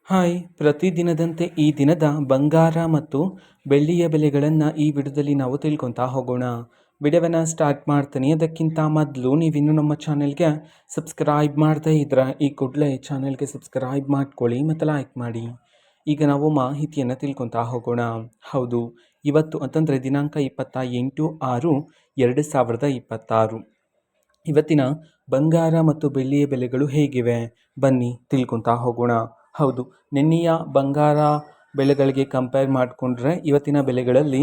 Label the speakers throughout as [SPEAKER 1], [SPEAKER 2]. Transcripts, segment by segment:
[SPEAKER 1] Hi, ಪ್ರತಿದಿನದಂತೆ ಈ ದಿನದ ಬಂಗಾರ ಮತ್ತು ಬೆಳ್ಳಿಯ ಬೆಲೆಗಳನ್ನು ಈ ವಿಡಿಯೋದಲ್ಲಿ ನಾವು ತಿಳ್ಕೊತಾ ಹೋಗೋಣ. ವಿಡಿಯೋವನ್ನು ಸ್ಟಾರ್ಟ್ ಮಾಡ್ತೀನಿ. ಅದಕ್ಕಿಂತ ಮೊದಲು ನೀವಿನ್ನೂ ನಮ್ಮ ಚಾನೆಲ್ಗೆ ಸಬ್ಸ್ಕ್ರೈಬ್ ಮಾಡದೇ ಇದ್ರೆ ಈ ಕೂಡಲೇ ಚಾನೆಲ್ಗೆ ಸಬ್ಸ್ಕ್ರೈಬ್ ಮಾಡ್ಕೊಳ್ಳಿ ಮತ್ತು ಲೈಕ್ ಮಾಡಿ. ಈಗ ನಾವು ಮಾಹಿತಿಯನ್ನು ತಿಳ್ಕೊತಾ ಹೋಗೋಣ. ಹೌದು, ಇವತ್ತು ಅಂತಂದರೆ ದಿನಾಂಕ 28/6/2026. ಇವತ್ತಿನ ಬಂಗಾರ ಮತ್ತು ಬೆಳ್ಳಿಯ ಬೆಲೆಗಳು ಹೇಗಿವೆ ಬನ್ನಿ ತಿಳ್ಕೊತಾ ಹೋಗೋಣ. ಹೌದು, ನಿನ್ನೆಯ ಬಂಗಾರ ಬೆಲೆಗಳಿಗೆ ಕಂಪೇರ್ ಮಾಡಿಕೊಂಡ್ರೆ ಇವತ್ತಿನ ಬೆಲೆಗಳಲ್ಲಿ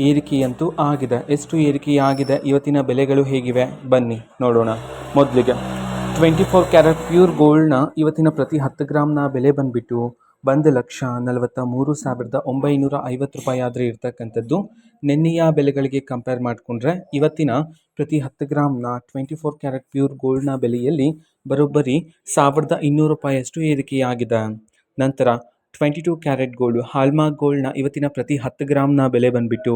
[SPEAKER 1] ಏರಿಕೆಯಂತೂ ಆಗಿದೆ. ಎಷ್ಟು ಏರಿಕೆಯಾಗಿದೆ, ಇವತ್ತಿನ ಬೆಲೆಗಳು ಹೇಗಿವೆ ಬನ್ನಿ ನೋಡೋಣ. ಮೊದಲಿಗೆ 24 ಕ್ಯಾರೆಟ್ ಪ್ಯೂರ್ ಗೋಲ್ಡ್ನ ಇವತ್ತಿನ ಪ್ರತಿ 10 ಗ್ರಾಮ್ನ ಬೆಲೆ ಬಂದುಬಿಟ್ಟು 1,43,950 ರೂಪಾಯಿ ಆದರೆ ಇರ್ತಕ್ಕಂಥದ್ದು. ನಿನ್ನೆಯ ಬೆಲೆಗಳಿಗೆ ಕಂಪೇರ್ ಮಾಡಿಕೊಂಡ್ರೆ ಇವತ್ತಿನ ಪ್ರತಿ 10 ಗ್ರಾಮ್ನ 24 ಕ್ಯಾರೆಟ್ ಪ್ಯೂರ್ ಗೋಲ್ಡ್ನ ಬೆಲೆಯಲ್ಲಿ ಬರೋಬ್ಬರಿ 1,200 ರೂಪಾಯಿಯಷ್ಟು ಏರಿಕೆಯಾಗಿದೆ. ನಂತರ 22 ಕ್ಯಾರೆಟ್ ಗೋಲ್ಡ್ ಹಾಲ್ಮಾರ್ಕ್ ಗೋಲ್ಡ್ನ ಇವತ್ತಿನ ಪ್ರತಿ 10 ಗ್ರಾಮ್ನ ಬೆಲೆ ಬಂದುಬಿಟ್ಟು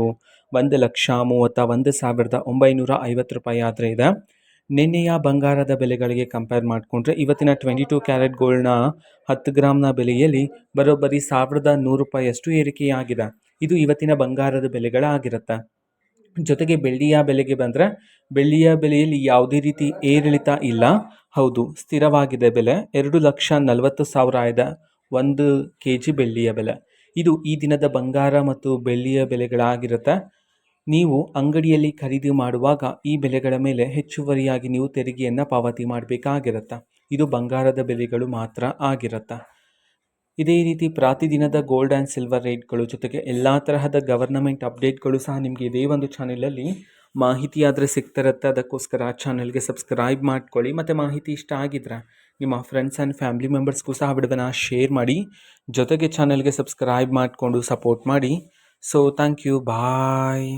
[SPEAKER 1] 1,31,950 ರೂಪಾಯಿ ಆದರೆ ಇದೆ. ನಿನ್ನೆಯ ಬಂಗಾರದ ಬೆಲೆಗಳಿಗೆ ಕಂಪೇರ್ ಮಾಡಿಕೊಂಡ್ರೆ ಇವತ್ತಿನ 22 ಕ್ಯಾರೆಟ್ ಗೋಲ್ಡ್ನ 10 ಗ್ರಾಮ್ನ ಬೆಲೆಯಲ್ಲಿ ಬರೋಬ್ಬರಿ 1,100 ರೂಪಾಯಿಯಷ್ಟು ಏರಿಕೆಯಾಗಿದೆ. ಇದು ಇವತ್ತಿನ ಬಂಗಾರದ ಬೆಲೆಗಳಾಗಿರುತ್ತೆ. ಜೊತೆಗೆ ಬೆಳ್ಳಿಯ ಬೆಲೆಗೆ ಬಂದರೆ ಬೆಳ್ಳಿಯ ಬೆಲೆಯಲ್ಲಿ ಯಾವುದೇ ರೀತಿ ಏರಿಳಿತ ಇಲ್ಲ. ಹೌದು, ಸ್ಥಿರವಾಗಿದೆ ಬೆಲೆ. 2,40,000 ಇದೆ 1 kg ಬೆಳ್ಳಿಯ ಬೆಲೆ. ಇದು ಈ ದಿನದ ಬಂಗಾರ ಮತ್ತು ಬೆಳ್ಳಿಯ ಬೆಲೆಗಳಾಗಿರುತ್ತೆ. ನೀವು ಅಂಗಡಿಯಲ್ಲಿ ಖರೀದಿ ಮಾಡುವಾಗ ಈ ಬೆಲೆಗಳ ಮೇಲೆ ಹೆಚ್ಚುವರಿಯಾಗಿ ನೀವು ತೆರಿಗೆಯನ್ನು ಪಾವತಿ ಮಾಡಬೇಕಾಗಿರುತ್ತೆ. ಇದು ಬಂಗಾರದ ಬೆಲೆಗಳು ಮಾತ್ರ ಆಗಿರುತ್ತೆ. ಇದೇ ರೀತಿ ಪ್ರತಿದಿನದ ಗೋಲ್ಡ್ ಆ್ಯಂಡ್ ಸಿಲ್ವರ್ ರೇಟ್ಗಳು ಜೊತೆಗೆ ಎಲ್ಲ ತರಹದ ಗವರ್ನಮೆಂಟ್ ಅಪ್ಡೇಟ್ಗಳು ಸಹ ನಿಮಗೆ ಇದೇ ಒಂದು ಚಾನೆಲಲ್ಲಿ ಮಾಹಿತಿ ಆದರೆ ಸಿಗ್ತಿರುತ್ತೆ. ಅದಕ್ಕೋಸ್ಕರ ಚಾನಲ್ಗೆ ಸಬ್ಸ್ಕ್ರೈಬ್ ಮಾಡ್ಕೊಳ್ಳಿ ಮತ್ತು ಮಾಹಿತಿ ಇಷ್ಟ ಆಗಿದ್ರೆ ನಿಮ್ಮ ಫ್ರೆಂಡ್ಸ್ ಆ್ಯಂಡ್ ಫ್ಯಾಮಿಲಿ ಮೆಂಬರ್ಸ್ಗೂ ಸಹ ವಿಡಿಯೋನ ಶೇರ್ ಮಾಡಿ. ಜೊತೆಗೆ ಚಾನಲ್ಗೆ ಸಬ್ಸ್ಕ್ರೈಬ್ ಮಾಡಿಕೊಂಡು ಸಪೋರ್ಟ್ ಮಾಡಿ. So thank you, bye.